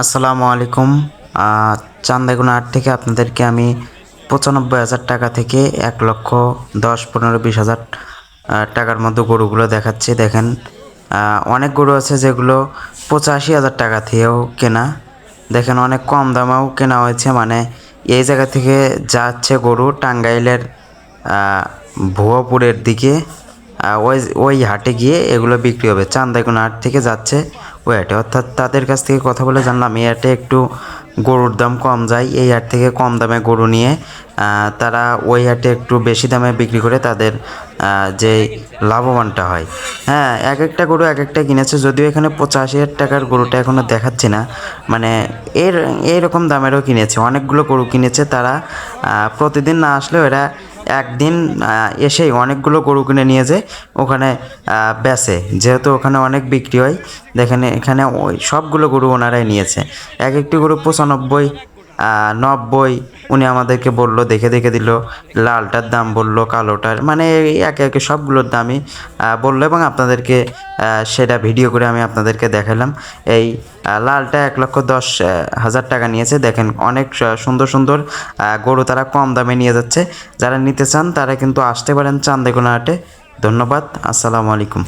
আসসালামু আলাইকুম। চান্দাইগুনা হাট থেকে আপনাদেরকে আমি ৯৫,০০০ টাকা থেকে ১,১০,১৫, ২০,০০০ টাকার মধ্যে গরুগুলো দেখাচ্ছি। দেখেন, অনেক গরু আছে যেগুলো ৮৫,০০০ টাকা থেকেও কেনা। দেখেন, অনেক কম দামেও কেনা হয়েছে। মানে এই জায়গা থেকে যাচ্ছে গরু টাঙ্গাইলের ভুয়াপুরের দিকে, ওই ওই হাটে গিয়ে এগুলো বিক্রি হবে। চান্দাইগুনা হাট থেকে যাচ্ছে ওই হাটে, অর্থাৎ তাদের কাছ থেকে কথা বলে জানলাম এই হাটে একটু গরুর দাম কম যায়। এই হাট থেকে কম দামে গরু নিয়ে তারা ওই হাটে একটু বেশি দামে বিক্রি করে তাদের যে লাভবানটা হয়। হ্যাঁ, এক একটা গরু এক একটা কিনেছে, যদিও এখানে ৮৫,০০০ টাকার গরুটা এখনও দেখাচ্ছি না। মানে এইরকম দামেরও কিনেছে, অনেকগুলো গরু কিনেছে তারা। প্রতিদিন না আসলেও এরা একদিন এসেই অনেকগুলো গরু কিনে নিয়ে যায় ওখানে বেচে, যেহেতু ওখানে অনেক বিক্রি হয়। দেখেন, এখানে ওই সবগুলো গরু ওনারাই নিয়েছে। এক একটি গরু ৯৫, ৯০ উনি আমাদেরকে বলল, দেখে দেখে দিল। লালটার দাম বলল, কালোটার, মানে একে একে সবগুলোর দামই বললো এবং আপনাদেরকে সেটা ভিডিও করে আমি আপনাদেরকে দেখালাম। এই লালটা ১,১০,০০০ টাকা নিয়েছে। দেখেন, অনেক সুন্দর সুন্দর গরু তারা কম দামে নিয়ে যাচ্ছে। যারা নিতে চান তারা কিন্তু আসতে পারেন চান্দাইগুনা হাটে। ধন্যবাদ। আসসালামু আলাইকুম।